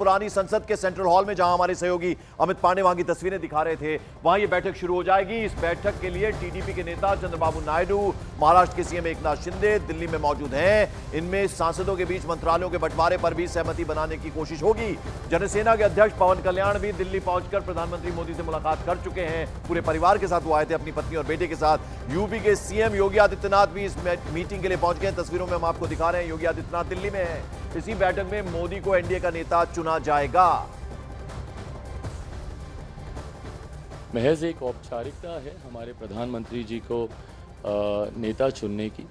पुरानी संसद के सेंट्रल हॉल में, जहां हमारे सहयोगी अमित पांडे वहां की तस्वीरें दिखा रहे थे, वहां ये बैठक शुरू हो जाएगी। इस बैठक के लिए टीडीपी के नेता चंद्रबाबू नायडू, महाराष्ट्र के सीएम एकनाथ शिंदे दिल्ली में मौजूद हैं। इनमें सांसदों के बीच मंत्रालयों के बंटवारे पर भी सहमति बनाने की कोशिश होगी। जनसेना के अध्यक्ष पवन कल्याण भी दिल्ली पहुंचकर प्रधानमंत्री मोदी से मुलाकात कर चुके हैं। पूरे परिवार के साथ वो आए थे, अपनी पत्नी और बेटे के साथ। यूपी के सीएम योगी आदित्यनाथ भी इस मीटिंग के लिए पहुंच गए। तस्वीरों में हम आपको दिखा रहे हैं, योगी आदित्यनाथ दिल्ली में है। इसी बैठक में मोदी को एनडीए का नेता चुना जाएगा। महज एक औपचारिकता है हमारे प्रधानमंत्री जी को नेता चुनने की।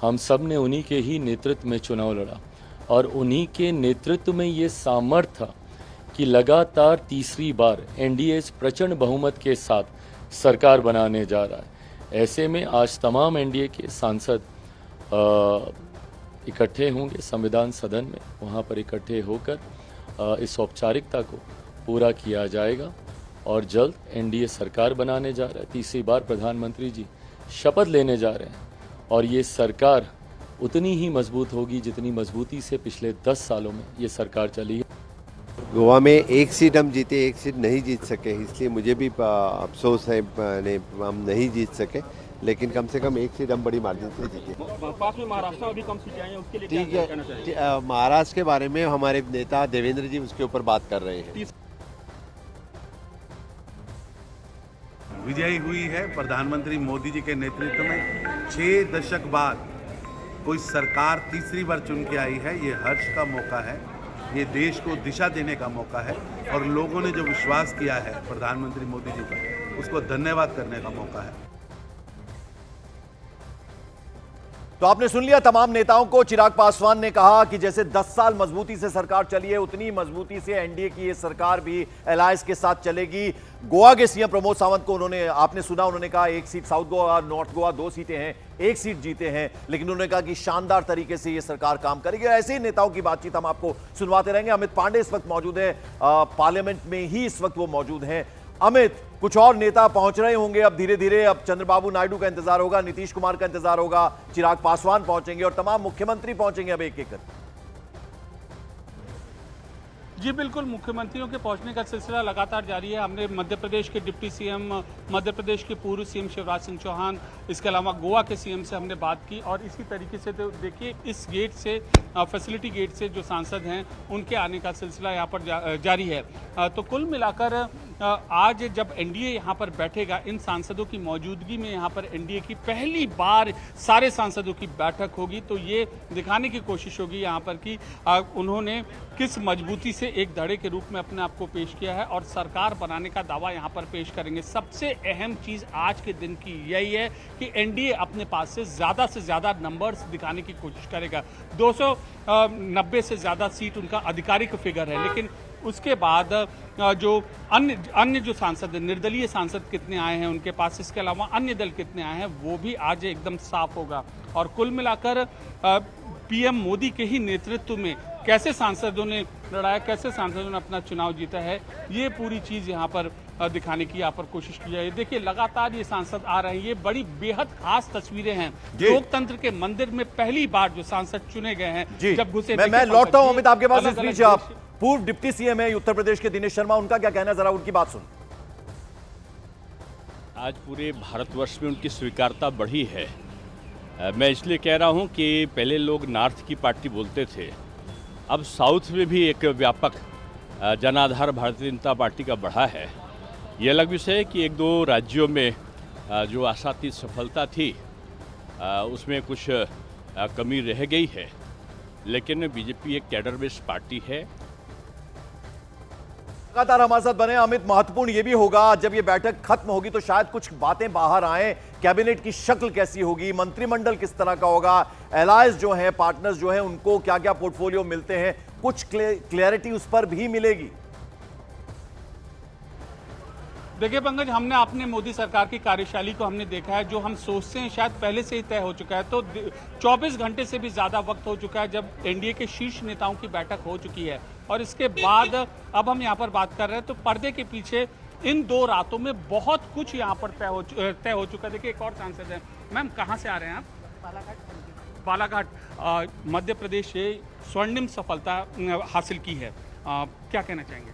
हम सब ने उन्हीं के ही नेतृत्व में चुनाव लड़ा और उन्हीं के नेतृत्व में ये सामर्थ्य कि लगातार तीसरी बार एनडीए प्रचंड बहुमत के साथ सरकार बनाने जा रहा है। ऐसे में आज तमाम एनडीए के सांसद इकट्ठे होंगे संविधान सदन में। वहाँ पर इकट्ठे होकर इस औपचारिकता को पूरा किया जाएगा और जल्द एनडीए सरकार बनाने जा रहा है। तीसरी बार प्रधानमंत्री जी शपथ लेने जा रहे हैं और ये सरकार उतनी ही मजबूत होगी जितनी मजबूती से पिछले 10 सालों में ये सरकार चली है। गोवा में एक सीट हम जीते, एक सीट नहीं जीत सके, इसलिए मुझे भी अफसोस है हम नहीं जीत सके, लेकिन कम से कम एक सीट हम बड़ी मार्जिन से जीते। पास में महाराष्ट्र में भी कम सीटें आई हैं, उसके लिए क्या कहना चाहिए? महाराष्ट्र के बारे में हमारे नेता देवेंद्र जी उसके ऊपर बात कर रहे हैं। विजयी हुई है प्रधानमंत्री मोदी जी के नेतृत्व में। 6 दशक बाद कोई सरकार तीसरी बार चुन के आई है। ये हर्ष का मौका है, ये देश को दिशा देने का मौका है और लोगों ने जो विश्वास किया है प्रधानमंत्री मोदी जी का, उसको धन्यवाद करने का मौका है। तो आपने सुन लिया तमाम नेताओं को। चिराग पासवान ने कहा कि जैसे 10 साल मजबूती से सरकार चली है, उतनी मजबूती से एनडीए की ये सरकार भी अलायंस के साथ चलेगी। गोवा के सीएम प्रमोद सावंत को आपने सुना, उन्होंने कहा एक seat south Goa, north Goa 2 सीटें हैं, 1 सीट जीते हैं, लेकिन उन्होंने कहा कि शानदार तरीके से ये सरकार काम करेगी। ऐसे ही नेताओं की बातचीत हम आपको सुनवाते रहेंगे। अमित पांडे इस वक्त मौजूद है, पार्लियामेंट में ही इस वक्त वो मौजूद हैं। अमित, कुछ और नेता पहुंच रहे होंगे अब धीरे धीरे। अब चंद्रबाबू नायडू का इंतजार होगा, नीतीश कुमार का इंतजार होगा, चिराग पासवान पहुंचेंगे और तमाम मुख्यमंत्री पहुंचेंगे अब एक एक करके। जी बिल्कुल, मुख्यमंत्रियों के पहुंचने का सिलसिला लगातार जारी है। हमने मध्य प्रदेश के डिप्टी सीएम, मध्य प्रदेश के पूर्व सीएम शिवराज सिंह चौहान, इसके अलावा गोवा के सीएम से हमने बात की और इसी तरीके से तो देखिए इस गेट से, फैसिलिटी गेट से जो सांसद हैं उनके आने का सिलसिला यहाँ पर जारी है। तो कुल मिलाकर आज जब एनडीए यहाँ पर बैठेगा, इन सांसदों की मौजूदगी में यहाँ पर एनडीए की पहली बार सारे सांसदों की बैठक होगी। तो ये दिखाने की कोशिश होगी यहाँ पर कि उन्होंने किस मजबूती से एक धड़े के रूप में अपने आप को पेश किया है और सरकार बनाने का दावा यहाँ पर पेश करेंगे। सबसे अहम चीज़ आज के दिन की यही है कि एनडीए अपने पास से ज़्यादा नंबर्स दिखाने की कोशिश करेगा। 290 से ज़्यादा सीट उनका आधिकारिक फिगर है, लेकिन उसके बाद जो अन्य जो सांसद हैं, निर्दलीय सांसद कितने आए हैं उनके पास, इसके अलावा अन्य दल कितने आए हैं, वो भी आज एकदम साफ होगा। और कुल मिलाकर पीएम मोदी के ही नेतृत्व में कैसे सांसदों ने लड़ाया, कैसे सांसदों ने अपना चुनाव जीता है, ये पूरी चीज़ यहाँ पर दिखाने की यहाँ पर कोशिश की जाए। देखिए लगातार ये सांसद आ रहे हैं, ये बड़ी बेहद खास तस्वीरें हैं। लोकतंत्र के मंदिर में पहली बार जो सांसद चुने गए हैं, जब घुसे। मैं लौटता हूँ अमित आपके पास। इस बीच आप पूर्व डिप्टी सीएम है उत्तर प्रदेश के दिनेश शर्मा, उनका क्या कहना है, जरा उनकी बात सुन। आज पूरे भारतवर्ष में उनकी स्वीकारता बढ़ी है। मैं इसलिए कह रहा हूं कि पहले लोग नॉर्थ की पार्टी बोलते थे, अब साउथ में भी एक व्यापक जनाधार भारतीय जनता पार्टी का बढ़ा है। ये अलग विषय है कि 1-2 राज्यों में जो आशातीत सफलता थी उसमें कुछ कमी रह गई है, लेकिन बीजेपी एक कैडर बेस्ड पार्टी है। लगातार हमारे साथ बने अमित। महत्वपूर्ण ये भी होगा जब ये बैठक खत्म होगी तो शायद कुछ बातें बाहर आए, कैबिनेट की शक्ल कैसी होगी, मंत्रिमंडल किस तरह का होगा, अलायंस जो है, पार्टनर्स जो है, उनको क्या क्या पोर्टफोलियो मिलते हैं, कुछ क्लैरिटी उस पर भी मिलेगी। देखिए पंकज, हमने अपने मोदी सरकार की कार्यशैली को हमने देखा है। जो हम सोचते हैं शायद पहले से ही तय हो चुका है। तो 24 घंटे से भी ज़्यादा वक्त हो चुका है जब एनडीए के शीर्ष नेताओं की बैठक हो चुकी है और इसके बाद अब हम यहाँ पर बात कर रहे हैं। तो पर्दे के पीछे इन 2 रातों में बहुत कुछ यहाँ पर तय हो चुका है। देखिए एक और सांसद है। मैम, कहाँ से आ रहे हैं आप? बालाघाट, मध्य प्रदेश से स्वर्णिम सफलता हासिल की है। क्या कहना चाहेंगे?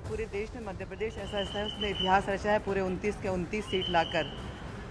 पूरे देश में मध्य प्रदेश ऐसा है उसने इतिहास रचा है। पूरे 29 के 29 सीट लाकर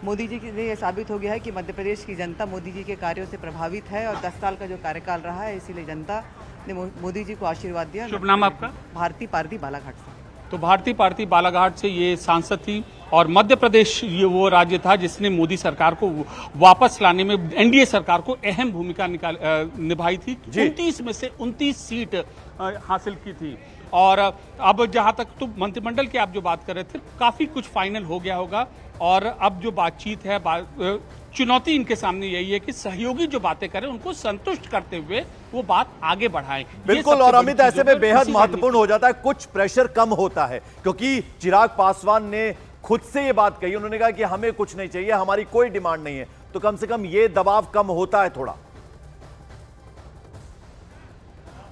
मोदी जी के लिए यह साबित हो गया है कि मध्य प्रदेश की जनता मोदी जी के कार्यों से प्रभावित है और 10 साल का जो कार्यकाल रहा है, इसीलिए जनता ने मोदी जी को आशीर्वाद दिया। शुभ नाम आपका? भारती पारदी बालाघाट से। तो भारती पारदी बालाघाट से ये सांसद थी और मध्य प्रदेश ये वो राज्य था जिसने मोदी सरकार को वापस लाने में एनडीए सरकार को अहम भूमिका निभाई थी। 29 में से 29 सीट हासिल की थी। और अब जहां तक तो मंत्रिमंडल की आप जो बात कर रहे थे, काफी कुछ फाइनल हो गया होगा और अब जो बातचीत है, चुनौती इनके सामने यही है कि सहयोगी जो बातें करें उनको संतुष्ट करते हुए वो बात आगे बढ़ाएं। बिल्कुल। और अमित, ऐसे में बेहद महत्वपूर्ण हो जाता है, कुछ प्रेशर कम होता है, क्योंकि चिराग पासवान ने खुद से ये बात कही। उन्होंने कहा कि हमें कुछ नहीं चाहिए, हमारी कोई डिमांड नहीं है, तो कम से कम ये दबाव कम होता है थोड़ा।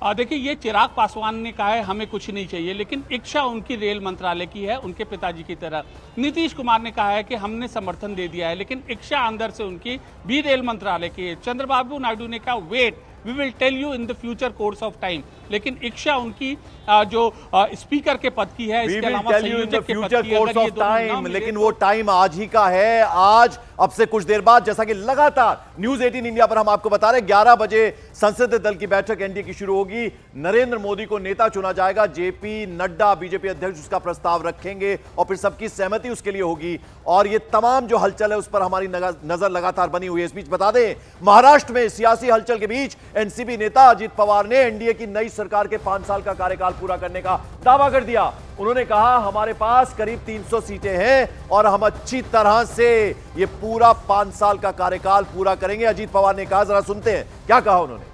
देखिए, ये चिराग पासवान ने कहा है हमें कुछ नहीं चाहिए, लेकिन इच्छा उनकी रेल मंत्रालय की है, उनके पिताजी की तरह। नीतीश कुमार ने कहा है कि हमने समर्थन दे दिया है, लेकिन इच्छा अंदर से उनकी भी रेल मंत्रालय की है। चंद्रबाबू नायडू ने कहा wait, we will tell you in the future course of time, लेकिन इच्छा उनकी जो स्पीकर के पद की है, इसके अलावा संयोजक के पद की है। लेकिन वो टाइम आज ही का है। आज अब से कुछ देर बाद, जैसा कि लगातार न्यूज 18 इंडिया पर हम आपको बता रहे, 11 बजे संसदीय दल की बैठक एनडीए की शुरू होगी। नरेंद्र मोदी को नेता चुना जाएगा। जेपी नड्डा बीजेपी अध्यक्ष उसका प्रस्ताव रखेंगे और फिर सबकी सहमति उसके लिए होगी। और ये तमाम जो हलचल है उस पर हमारी नजर लगातार बनी हुई है। इस बीच बता दें, महाराष्ट्र में सियासी हलचल के बीच एनसीपी नेता अजित पवार ने एनडीए की नई सरकार के 5 साल का कार्यकाल पूरा करने का दावा कर दिया। उन्होंने कहा हमारे पास करीब 300 सीटें हैं और हम अच्छी तरह से ये पूरा 5 साल का कार्यकाल पूरा करेंगे। अजित पवार ने कहा, जरा सुनते हैं क्या कहा उन्होंने।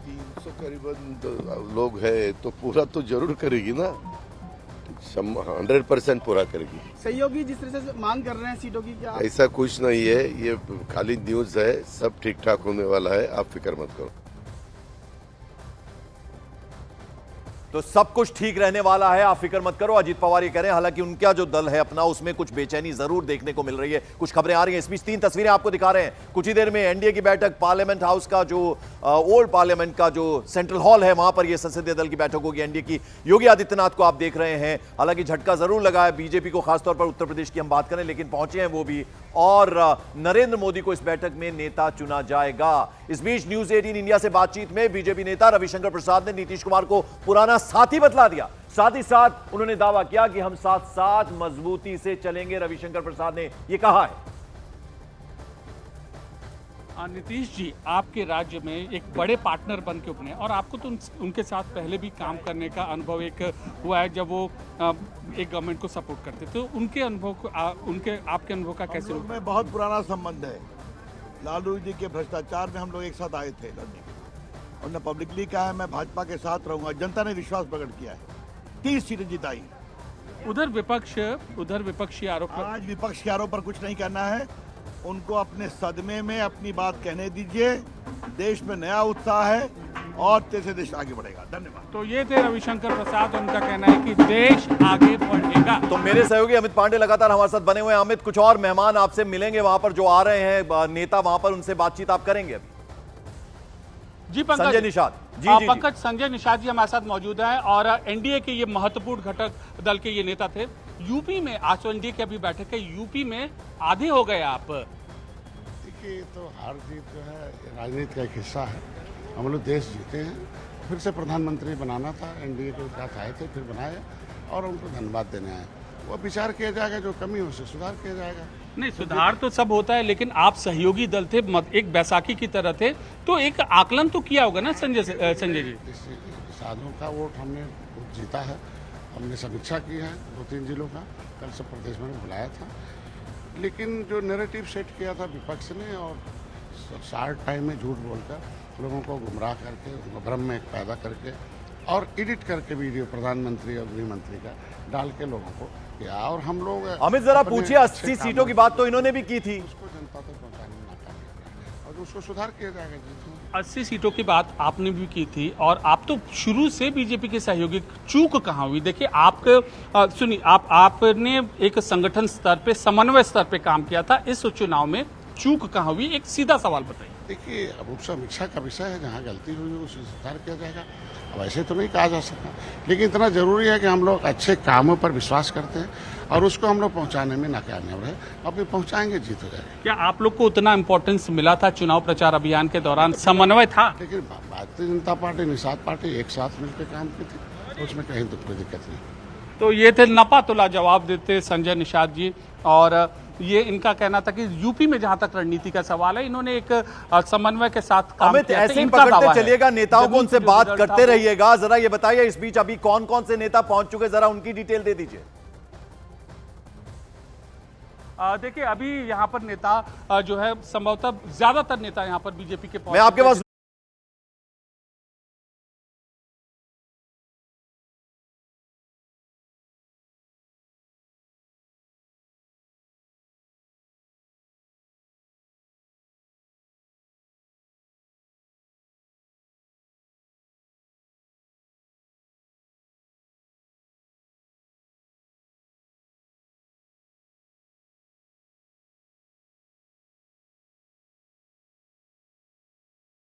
300 करीबन लोग हैं तो पूरा तो जरूर करेगी ना, 100% पूरा करेगी। सहयोगी जिस तरह से मांग कर रहे हैं सीटों की, क्या ऐसा कुछ नहीं है, ये खाली न्यूज है, सब ठीक ठाक होने वाला है, आप फिक्र मत करो। तो सब कुछ ठीक रहने वाला है, आप फिक्र मत करो, अजित पवार ये कह रहे हैं। हालांकि उनका जो दल है अपना, उसमें कुछ बेचैनी जरूर देखने को मिल रही है, कुछ खबरें आ रही हैं। इस बीच 3 तस्वीरें आपको दिखा रहे हैं। कुछ ही देर में एनडीए की बैठक, पार्लियामेंट हाउस का जो ओल्ड पार्लियामेंट का जो सेंट्रल हॉल है, वहां पर यह संसदीय दल की बैठक होगी एनडीए की। योगी आदित्यनाथ को आप देख रहे हैं। हालांकि झटका जरूर लगा है बीजेपी को, खासतौर पर उत्तर प्रदेश की हम बात करें, लेकिन पहुंचे हैं वो भी। और नरेंद्र मोदी को इस बैठक में नेता चुना जाएगा। इस बीच न्यूज 18 इंडिया से बातचीत में बीजेपी नेता रविशंकर प्रसाद ने नीतीश कुमार को पुराना साथी बतला दिया। साथ ही साथ उन्होंने दावा किया कि हम साथ साथ मजबूती से चलेंगे। रविशंकर प्रसाद ने यह कहा है। नीतीश जी, आपके राज्य में एक बड़े पार्टनर बन के उभरे और आपको तो उनके साथ पहले भी काम करने का अनुभव एक हुआ है, जब वो एक गवर्नमेंट को सपोर्ट करते थे। तो उनके अनुभव को आपके अनुभव का कैसे? में बहुत पुराना संबंध है। लालू जी के भ्रष्टाचार में हम लोग एक साथ आए थे लड़ने, उन्होंने पब्लिकली कहा है मैं भाजपा के साथ रहूंगा। जनता ने विश्वास प्रकट किया है, 30 सीटें जिताई। उधर विपक्षी आरोप, आज विपक्ष के आरोप पर कुछ नहीं करना है, उनको अपने सदमे में अपनी बात कहने दीजिए। देश में नया उत्साह है और तेज से देश आगे बढ़ेगा। धन्यवाद। तो ये थे रविशंकर प्रसाद, उनका कहना है कि देश आगे बढ़ेगा। तो मेरे सहयोगी अमित पांडे लगातार हमारे साथ बने हुए हैं। अमित, कुछ और मेहमान आपसे मिलेंगे वहां पर जो आ रहे हैं नेता, वहां पर उनसे बातचीत आप करेंगे अभी? जी पंकज, संजय निषाद पंकज संजय निषाद जी हमारे साथ मौजूद हैं और एनडीए के ये महत्वपूर्ण घटक दल के ये नेता थे। यूपी में आज तो एनडीए की अभी बैठक है, यूपी में आधे हो गए आप। देखिए, तो हार जीत जो है राजनीति का एक हिस्सा है। हम लोग देश जीते हैं, फिर से प्रधानमंत्री बनाना था, एनडीए के साथ आए थे, फिर बनाए और उनको धन्यवाद देने आए। वो विचार किया जाएगा, जो कमी हो उसे सुधार किया जाएगा। नहीं, सुधार तो सब होता है, लेकिन आप सहयोगी दल थे, एक बैसाखी की तरह थे, तो एक आकलन तो किया होगा ना संजय जी? साधुओं का वोट हमने जीता है, हमने समीक्षा की है 2-3 जिलों का, कल सब प्रदेश में बुलाया था। लेकिन जो नैरेटिव सेट किया था विपक्ष ने और शार्ट टाइम में झूठ बोलकर लोगों को गुमराह करके, भ्रम में पैदा करके और एडिट करके वीडियो प्रधानमंत्री और गृह मंत्री का डाल के लोगों को किया। और हम लोग अमित, जरा पूछिए, 80 सीटों की बात तो इन्होंने भी की थी, उसको जनता तक पहुंचाने में नाकाम और उसको सुधार किया जाएगा। 80 सीटों की बात आपने भी की थी और आप तो शुरू से बीजेपी के सहयोगी, चूक कहाँ हुई? देखिए, सुनिए, आपने एक संगठन स्तर पे, समन्वय स्तर पे काम किया था, इस चुनाव में चूक कहाँ हुई? एक सीधा सवाल बताइए। देखिए, अब उस समीक्षा का विषय है, जहाँ गलती हुई उसे सुधार किया जाएगा। अब ऐसे तो नहीं कहा जा सकता, लेकिन इतना जरूरी है कि हम लोग अच्छे कामों पर विश्वास करते हैं और उसको हम लोग पहुंचाने में नाकामयाब रहे। अब भी पहुंचाएंगे, जीत हो जाएगी। क्या आप लोग को उतना इम्पोर्टेंस मिला था चुनाव प्रचार अभियान के दौरान? समन्वय था? लेकिन भारतीय जनता पार्टी, निषाद पार्टी एक साथ मिलकर काम की थी, तो उसमें कहीं तो कोई दिक्कत नहीं। तो ये थे नपा तुला जवाब देते संजय निषाद जी, और ये इनका कहना था कि यूपी में जहां तक रणनीति का सवाल है, इन्होंने एक समन्वय के साथ काम अमित, किया। ऐसे ही इनका दावा पकड़ते है। चलिएगा, नेताओं को जमीन उनसे से जो बात रिजल्ट था करते वो- रहिएगा। जरा ये बताइए, इस बीच अभी कौन कौन से नेता पहुंच चुके, जरा उनकी डिटेल दे दीजिए। देखिए, अभी यहाँ पर नेता जो है, संभवतः ज्यादातर नेता यहाँ पर बीजेपी के मैं आपके पास